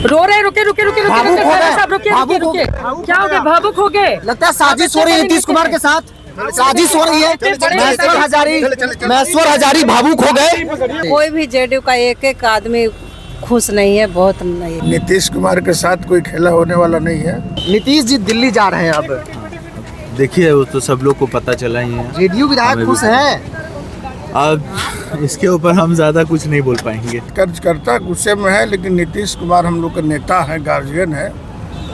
रो रहे, रुके रुके रुके रुके भावुक हो गए, साहब, रुके रुके रुके। क्या हो गया, भावुक हो गए? लगता है साजिश हो रही है नीतीश कुमार के साथ, साजिश हो रही है। महेश्वर हजारी भावुक हो गए। कोई भी जेडीयू का एक एक आदमी खुश नहीं है, बहुत नहीं है। नीतीश कुमार के साथ कोई खेला होने वाला नहीं है। नीतीश जी दिल्ली जा रहे हैं अब। देखिए वो तो सब लोग को पता चला ही है। जेडीयू विधायक खुश हैं। अब इसके ऊपर हम ज्यादा कुछ नहीं बोल पाएंगे। कर्जकर्ता गुस्से में है, लेकिन नीतीश कुमार हम लोग का नेता है, गार्जियन है,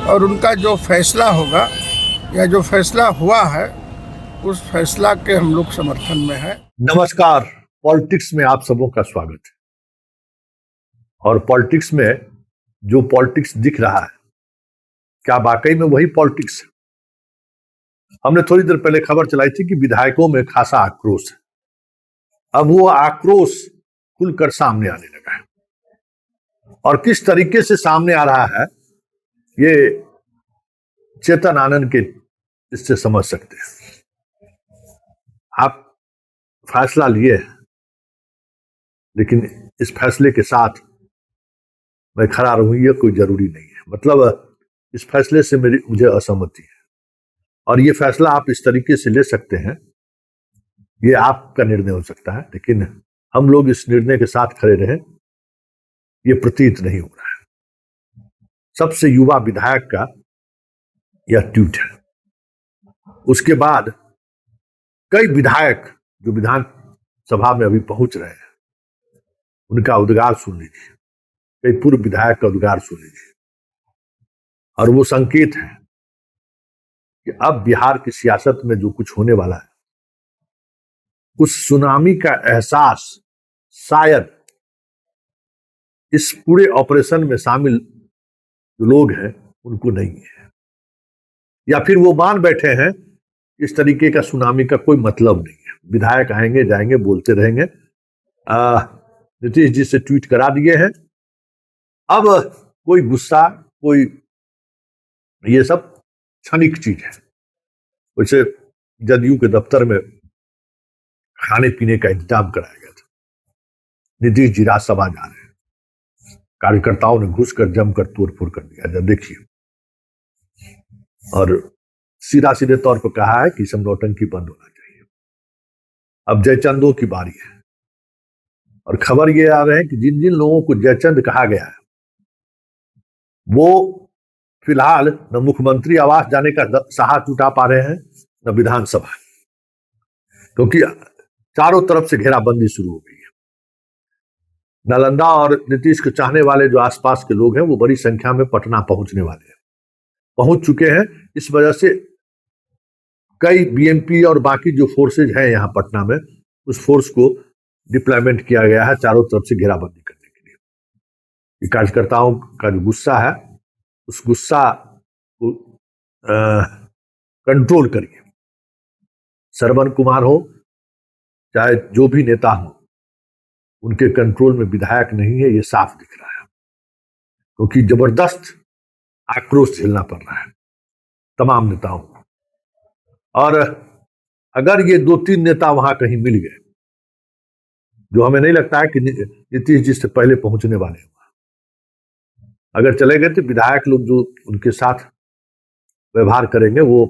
और उनका जो फैसला होगा या जो फैसला हुआ है उस फैसला के हम लोग समर्थन में है। नमस्कार, पॉलिटिक्स में आप सबों का स्वागत है। और पॉलिटिक्स में जो पॉलिटिक्स दिख रहा है, क्या वाकई में वही पॉलिटिक्स है? हमने थोड़ी देर पहले खबर चलाई थी कि विधायकों में खासा आक्रोश है। अब वो आक्रोश खुलकर सामने आने लगा है, और किस तरीके से सामने आ रहा है ये चेतन आनंद के इससे समझ सकते हैं। आप फैसला लिए हैं, लेकिन इस फैसले के साथ मैं खड़ा रहूं ये कोई जरूरी नहीं है। मतलब इस फैसले से मुझे असहमति है, और ये फैसला आप इस तरीके से ले सकते हैं, ये आपका निर्णय हो सकता है, लेकिन हम लोग इस निर्णय के साथ खड़े रहें ये प्रतीत नहीं हो रहा है। सबसे युवा विधायक का यह ट्वीट है। उसके बाद कई विधायक जो विधानसभा में अभी पहुंच रहे हैं उनका उद्गार सुन लीजिए, कई पूर्व विधायक का उद्गार सुन लीजिए, और वो संकेत है कि अब बिहार की सियासत में जो कुछ होने वाला है उस सुनामी का एहसास शायद इस पूरे ऑपरेशन में शामिल जो लोग हैं उनको नहीं है, या फिर वो मान बैठे हैं इस तरीके का सुनामी का कोई मतलब नहीं है। विधायक आएंगे जाएंगे बोलते रहेंगे। नीतीश जी से ट्वीट करा दिए हैं। अब कोई गुस्सा, कोई ये सब क्षणिक चीज है। वैसे जदयू के दफ्तर में खाने पीने का इंतजाम कराया गया था। नीतीश जी राज्यसभा जा रहे हैं, कार्यकर्ताओं ने घुसकर जमकर तोड़फोड़ कर दिया। जब देखिए, और सीधा सीधे तौर पर कहा है कि सब नौटंकी बंद होना चाहिए। अब जयचंदों की बारी है, और खबर ये आ रहे हैं कि जिन जिन लोगों को जयचंद कहा गया है वो फिलहाल न मुख्यमंत्री आवास जाने का साहस जुटा पा रहे हैं न विधानसभा, क्योंकि चारों तरफ से घेराबंदी शुरू हो गई है। नालंदा और नीतीश के चाहने वाले जो आसपास के लोग हैं वो बड़ी संख्या में पटना पहुंचने वाले हैं, पहुंच चुके हैं। इस वजह से कई बीएमपी और बाकी जो फोर्सेज हैं यहाँ पटना में, उस फोर्स को डिप्लॉयमेंट किया गया है चारों तरफ से घेराबंदी करने के लिए। कार्यकर्ताओं का जो गुस्सा है उस गुस्सा को कंट्रोल करिए। श्रवण कुमार हो चाहे जो भी नेता हो, उनके कंट्रोल में विधायक नहीं है, ये साफ दिख रहा है, क्योंकि जबरदस्त आक्रोश झेलना पड़ रहा है तमाम नेताओं को। और अगर ये 2-3 नेता वहां कहीं मिल गए, जो हमें नहीं लगता है कि नीतीश जी से पहले पहुंचने वाले हैं, अगर चले गए तो विधायक लोग जो उनके साथ व्यवहार करेंगे वो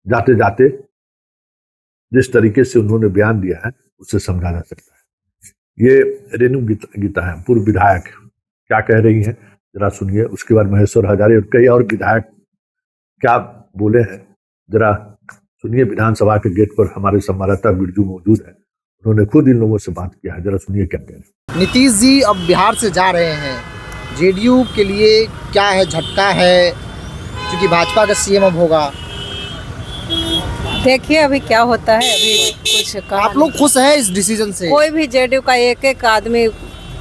जाते जाते जिस तरीके से उन्होंने बयान दिया है उससे समझा जा सकता है। ये रेणु गीता है, पूर्व विधायक, क्या कह रही हैं जरा सुनिए। उसके बाद महेश्वर हजारी और कई और विधायक क्या बोले हैं जरा सुनिए। विधानसभा के गेट पर हमारे संवाददाता बिरजू मौजूद है, उन्होंने खुद इन लोगों से बात किया है, जरा सुनिए क्या कह रहे हैं। नीतीश जी अब बिहार से जा रहे हैं, जेडीयू के लिए क्या है झटका है, क्योंकि भाजपा का सीएम अब होगा। देखिए अभी क्या होता है, अभी कुछ आप लोग खुश हैं इस डिसीजन से? कोई भी जेडीयू का एक एक आदमी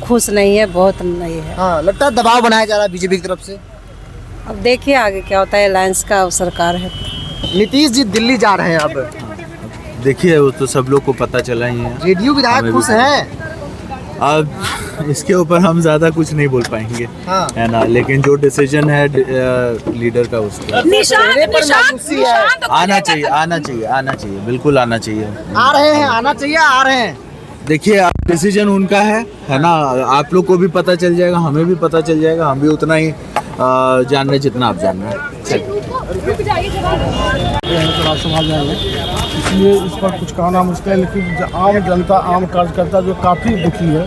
खुश नहीं है, बहुत नहीं है। हाँ, लगता है दबाव बनाया जा रहा है बीजेपी की तरफ से। अब देखिए आगे क्या होता है, अलायंस का सरकार है। नीतीश जी दिल्ली जा रहे हैं अब। देखिए वो तो सब लोग को पता चला ही है। जेडीयू विधायक खुश हैं। अब इसके ऊपर हम ज्यादा कुछ नहीं बोल पाएंगे, हाँ। है ना, लेकिन जो डिसीजन है लीडर का उसका आना चाहिए, बिल्कुल आना चाहिए। आ रहे हैं, आना चाहिए, आ रहे हैं। देखिए आप डिसीजन उनका है ना। आप लोग को भी पता चल जाएगा, हमें भी पता चल जाएगा, हम भी उतना ही जान रहे जितना आप जान रहे हैं। चुनाव संभाल जाएंगे, इसलिए इस पर कुछ कहना मुश्किल है। लेकिन आम जनता, आम कार्यकर्ता जो काफ़ी दुखी है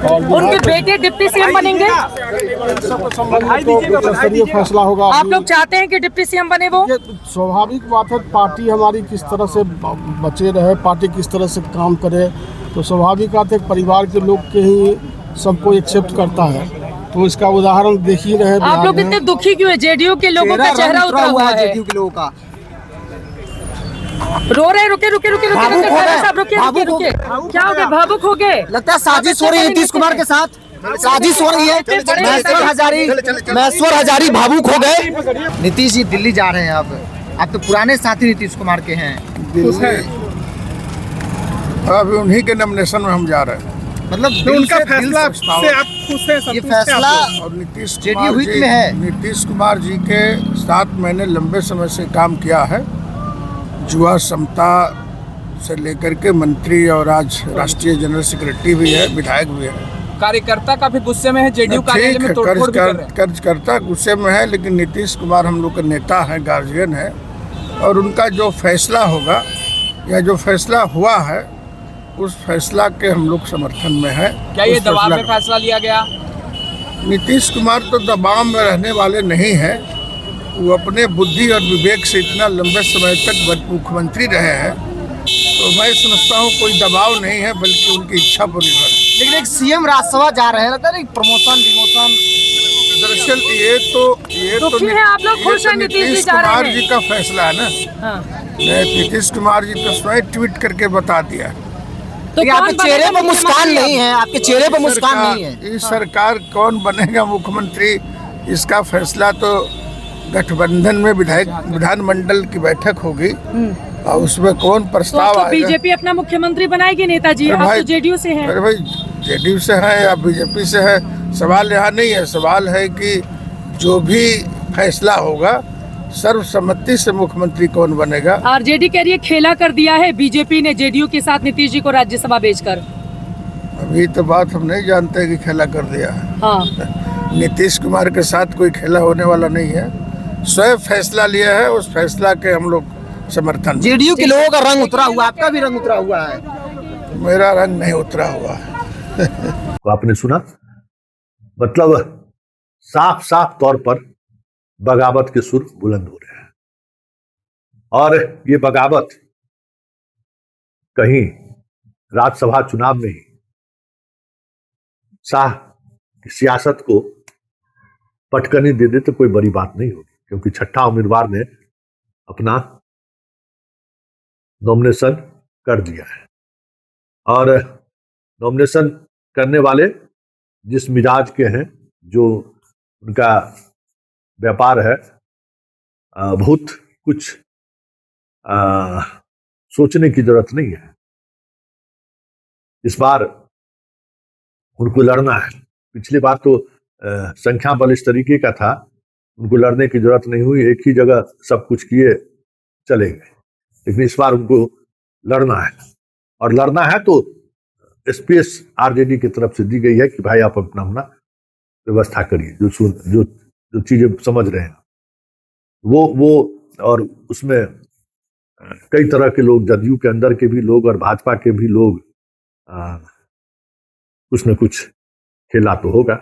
और उनके बेटे डिप्टी सीएम बनेंगे। तो स्तरीय फैसला होगा। आप लोग चाहते हैं कि डिप्टी सीएम बने वो? ये स्वाभाविक बात है, पार्टी हमारी किस तरह से बचे रहे, पार्टी किस तरह से काम करे, तो स्वाभाविक बात है परिवार के लोग के ही सबको एक्सेप्ट करता है। तो इसका उदाहरण देख ही रहे। आप लोग इतने दुखी क्यों है? जेडीयू के लोगों का चेहरा उतरा हुआ है। जेडीयू के लोगों का रो रहे, रुके रुके रुके रुके रुके साहब, रुके रुके रुके। क्या हो गया? भावुक हो गए? लगता है साजिश हो रही है नीतीश कुमार के साथ, साजिश हो रही है। महेश्वर हजारी भावुक हो गए। नीतीश जी दिल्ली जा रहे हैं अब, आप तो पुराने साथी नीतीश कुमार के हैं। अभी उन्हीं के नॉमिनेशन में हम जा रहे हैं। मतलब उनका फैसला से आप खुश हैं? ये फैसला और नीतीश जेडीयू कुमार हित में है। नीतीश कुमार जी के साथ मैंने लंबे समय से काम किया है, युवा समता से लेकर के मंत्री और आज राष्ट्रीय जनरल सेक्रेटरी भी है, विधायक भी है। कार्यकर्ता काफी गुस्से में है, जेडीयू कार्यालय में तोड़फोड़ भी कर रहे हैं। कार्यकर्ता गुस्से में है, लेकिन नीतीश कुमार हम लोग के नेता हैं, गार्जियन है, और उनका जो फैसला होगा या जो फैसला हुआ है उस फैसला के हम लोग समर्थन में है। क्या ये दबाव में फैसला लिया गया? नीतीश कुमार तो दबाव में रहने वाले नहीं हैं, वो अपने बुद्धि और विवेक से इतना लंबे समय तक मुख्यमंत्री रहे हैं, तो मैं समझता हूँ कोई दबाव नहीं है, बल्कि उनकी इच्छा पर निर्भर है। लेकिन एक सीएम राज्यसभा जा रहे हैं, लगता है प्रमोशन डिमोशन। दरअसल ये तो दुखी हैं आप लोग? खुश हैं नीतीश जी जा रहे कुमार हैं? जी का फैसला है ना। हाँ। नीतीश कुमार जी तो स्वयं ट्वीट करके बता दिया। तो आपके चेहरे पर मुस्कान नहीं है, आपके चेहरे पर मुस्कान नहीं है। इस सरकार कौन बनेगा मुख्यमंत्री, इसका फैसला तो गठबंधन में विधानमंडल की बैठक होगी और उसमें कौन प्रस्ताव आएगा। बीजेपी अपना मुख्यमंत्री बनाएगी नेताजी, आप तो जेडीयू से हैं। अरे भाई, जेडीयू से है या बीजेपी से है, सवाल यहाँ नहीं है। सवाल है कि जो भी फैसला होगा सर्वसम्मति से मुख्यमंत्री कौन बनेगा। आरजेडी कह रही है खेला कर दिया है बीजेपी ने जेडीयू के साथ नीतीश जी को राज्यसभा भेजकर। अभी तो बात हम नहीं जानते कि खेला कर दिया है। हाँ। नीतीश कुमार के साथ कोई खेला होने वाला नहीं है, स्वयं फैसला लिया है, उस फैसला के हम लोग समर्थन। जेडीयू के लोगों का रंग उतरा हुआ, आपका भी रंग उतरा हुआ है। मेरा रंग नहीं उतरा हुआ है। तो आपने सुना, मतलब साफ साफ तौर पर बगावत के सुर बुलंद हो रहे हैं, और ये बगावत कहीं राज्यसभा चुनाव में ही शाह की सियासत को पटकनी दे दे तो कोई बड़ी बात नहीं होगी, क्योंकि छठा उम्मीदवार ने अपना नॉमिनेशन कर दिया है, और नॉमिनेशन करने वाले जिस मिजाज के हैं, जो उनका व्यापार है, बहुत कुछ सोचने की जरूरत नहीं है। इस बार उनको लड़ना है। पिछली बार तो संख्या बल इस तरीके का था, उनको लड़ने की जरूरत नहीं हुई, एक ही जगह सब कुछ किए चले गए। लेकिन इस बार उनको लड़ना है, और लड़ना है तो स्पेस आरजेडी की तरफ से दी गई है कि भाई आप अपना व्यवस्था करिए, जो चीजें समझ रहे हैं वो और उसमें कई तरह के लोग, जदयू के अंदर के भी लोग और भाजपा के भी लोग, कुछ न कुछ खेला तो होगा।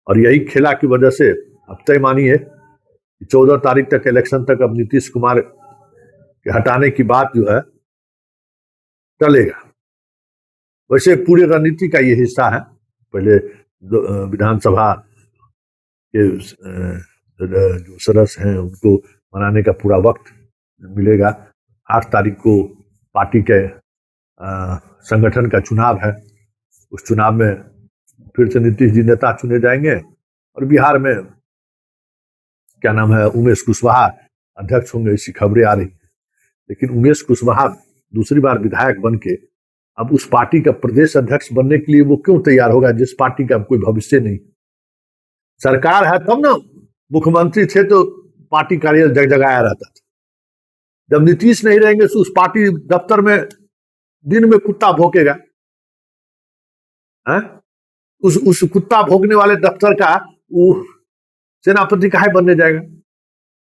और यही खेला की वजह से अब तय मानिए कि 14 तारीख तक, इलेक्शन तक, अब नीतीश कुमार के हटाने की बात जो है टलेगा। वैसे पूरी रणनीति का ये हिस्सा है। पहले विधानसभा के जो सदस्य हैं उनको मनाने का पूरा वक्त मिलेगा। 8 तारीख को पार्टी के संगठन का चुनाव है, उस चुनाव में फिर से नीतीश जी नेता चुने जाएंगे, और बिहार में क्या नाम है, उमेश कुशवाहा अध्यक्ष होंगे, ऐसी खबरें आ रही हैं। लेकिन उमेश कुशवाहा दूसरी बार विधायक बन के अब उस पार्टी का प्रदेश अध्यक्ष बनने के लिए वो क्यों तैयार होगा, जिस पार्टी का कोई भविष्य नहीं। सरकार है तब ना, मुख्यमंत्री थे तो पार्टी कार्यालय जगजगाया रहता था। जब नीतीश नहीं रहेंगे तो उस पार्टी दफ्तर में दिन में कुत्ता भौंकेगा? उस कुत्ता भौंकने वाले दफ्तर का वो सेनापति काहे बनने जाएगा?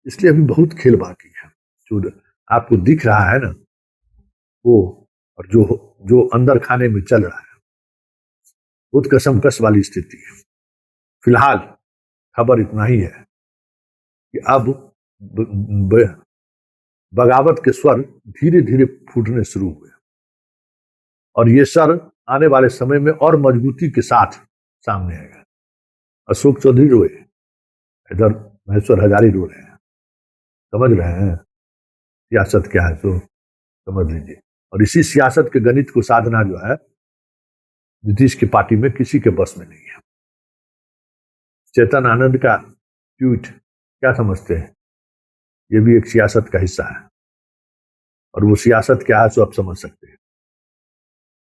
इसलिए अभी बहुत खेल बाकी है। जो आपको दिख रहा है ना वो, और जो अंदर खाने में चल रहा है, बहुत कसमकस वाली स्थिति है। फिलहाल खबर इतना ही है कि अब बगावत के स्वर धीरे धीरे फूटने शुरू हुए और ये स्वर आने वाले समय में और मजबूती के साथ सामने आएगा। अशोक चौधरी रोए, इधर महेश्वर हजारी रो रहे हैं। समझ रहे हैं सियासत क्या है? तो समझ लीजिए। और इसी सियासत के गणित को साधना जो है नीतीश की पार्टी में किसी के बस में नहीं है। चेतन आनंद का ट्वीट क्या समझते हैं? ये भी एक सियासत का हिस्सा है और वो सियासत क्या है तो आप समझ सकते हैं।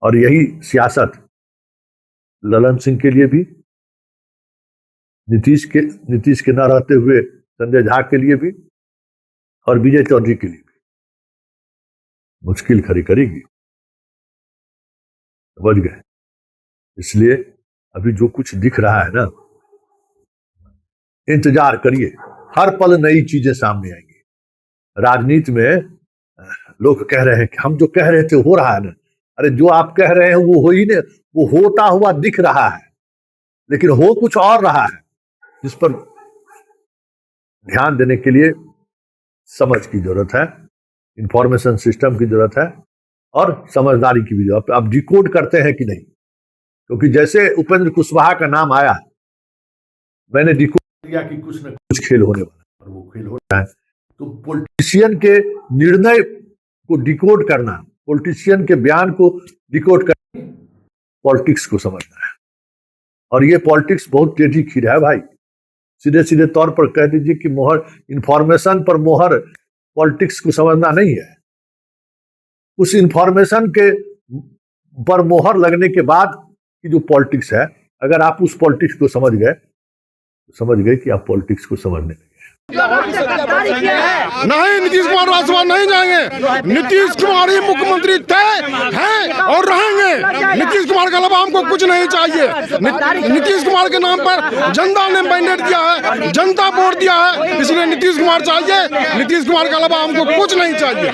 और यही सियासत ललन सिंह के लिए भी, नीतीश के न रहते हुए संजय झा के लिए भी और विजय चौधरी के लिए भी मुश्किल खड़ी करेगी। समझ गए? इसलिए अभी जो कुछ दिख रहा है ना, इंतजार करिए, हर पल नई चीजें सामने आएंगी। राजनीति में लोग कह रहे हैं कि हम जो कह रहे थे हो रहा है ना। अरे जो आप कह रहे हैं वो हो ही नहीं, वो होता हुआ दिख रहा है, लेकिन हो कुछ और रहा है जिस पर ध्यान देने के लिए समझ की जरूरत है, इंफॉर्मेशन सिस्टम की जरूरत है और समझदारी की भी जरूरत है। अब डिकोड करते हैं कि नहीं, क्योंकि जैसे उपेंद्र कुशवाहा का नाम आया, मैंने डिकोड किया कि कुछ न कुछ खेल होने वाला है और वो खेल हो रहा है। तो पॉलिटिशियन के निर्णय को डिकोड करना, पॉलिटिशियन के बयान को डिकोड करना, पॉलिटिक्स को समझना है। और ये पॉलिटिक्स बहुत तेजी खीर है भाई। सीधे सीधे तौर पर कह दीजिए कि मोहर, इंफॉर्मेशन पर मोहर पॉलिटिक्स को समझना नहीं है। उस इंफॉर्मेशन के पर मोहर लगने के बाद की जो पॉलिटिक्स है, अगर आप उस पॉलिटिक्स को समझ गए तो समझ गए कि आप पॉलिटिक्स को समझने लगे। नहीं, नीतीश कुमार राज्यसभा नहीं जाएंगे। नीतीश कुमार ही मुख्यमंत्री थे, हैं और रहेंगे। नीतीश कुमार के अलावा हमको कुछ नहीं चाहिए। नीतीश कुमार के नाम पर जनता ने मैंडेट दिया है, जनता वोट दिया है, इसलिए नीतीश कुमार चाहिए। नीतीश कुमार के अलावा हमको कुछ नहीं चाहिए।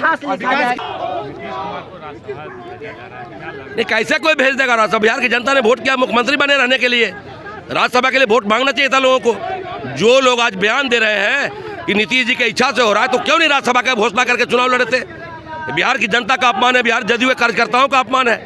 नहीं, कैसे कोई भेज देगा राज्यसभा? बिहार की जनता ने वोट किया मुख्यमंत्री बने रहने के लिए। राज्यसभा के लिए वोट मांगना चाहिए था लोगों को। जो लोग आज बयान दे रहे हैं कि नीतीश जी की इच्छा से हो रहा है, तो क्यों नहीं राज्यसभा का घोषणा करके चुनाव लड़े थे? बिहार की जनता का अपमान है, बिहार जदयू के कार्यकर्ताओं का अपमान है।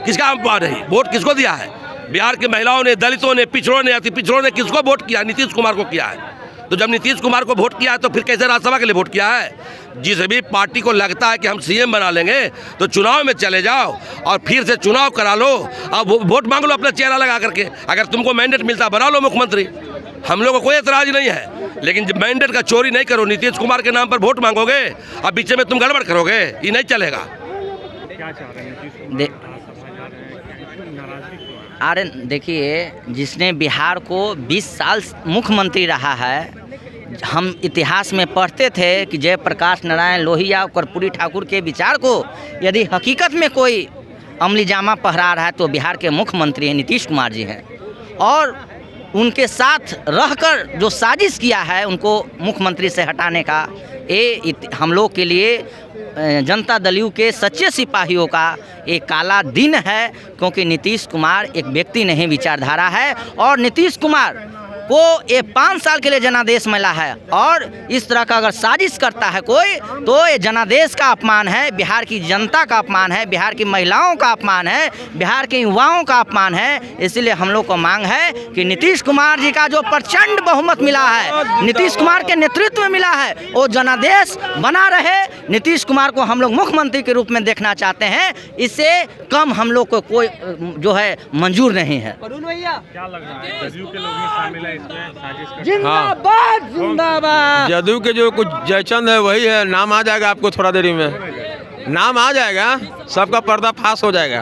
किसका अपमान है? वोट किसको दिया है? बिहार की महिलाओं ने, दलितों ने, पिछड़ों ने, अति पिछड़ों ने किसको वोट किया? नीतीश कुमार को किया है। तो जब नीतीश कुमार को वोट किया है तो फिर कैसे राज्यसभा के लिए वोट किया है? जिस भी पार्टी को लगता है कि हम सीएम बना लेंगे तो चुनाव में चले जाओ और फिर से चुनाव करा लो, अब वोट मांग लो अपना चेहरा लगा करके। अगर तुमको मैंडेट मिलता बना लो मुख्यमंत्री, हम लोगों को कोई एतराज नहीं है। लेकिन जब मैंडेट का चोरी नहीं करो, नीतीश कुमार के नाम पर वोट मांगोगे अब बीच में तुम गड़बड़ करोगे, ये नहीं चलेगा। अरे देखिए, जिसने बिहार को 20 साल मुख्यमंत्री रहा है, हम इतिहास में पढ़ते थे कि जयप्रकाश नारायण लोहिया और कर्पूरी ठाकुर के विचार को यदि हकीकत में कोई अमली जामा पहरा रहा है तो बिहार के मुख्यमंत्री हैं नीतीश कुमार जी हैं। और उनके साथ रहकर जो साजिश किया है उनको मुख्यमंत्री से हटाने का, ये हम लोग के लिए जनता दल के सच्चे सिपाहियों का एक काला दिन है। क्योंकि नीतीश कुमार एक व्यक्ति नहीं, विचारधारा है। और नीतीश कुमार को ये 5 साल के लिए जनादेश मिला है और इस तरह का अगर साजिश करता है कोई तो ये जनादेश का अपमान है, बिहार की जनता का अपमान है, बिहार की महिलाओं का अपमान है, बिहार के युवाओं का अपमान है। इसलिए हम लोग को मांग है कि नीतीश कुमार जी का जो प्रचंड बहुमत मिला है, नीतीश कुमार के नेतृत्व में मिला है, वो जनादेश बना रहे। नीतीश कुमार को हम लोग मुख्यमंत्री के रूप में देखना चाहते हैं। इससे कम हम लोग को कोई जो है मंजूर नहीं है। क्या लग रहा है, जदयू के लोग शामिल है इसमें साजिश करते? जिंदाबाद जिंदाबाद। जदयू के जो कुछ जयचंद है वही है, नाम आ जाएगा आपको थोड़ा देरी में, नाम आ जाएगा, सबका पर्दा फाश हो जाएगा।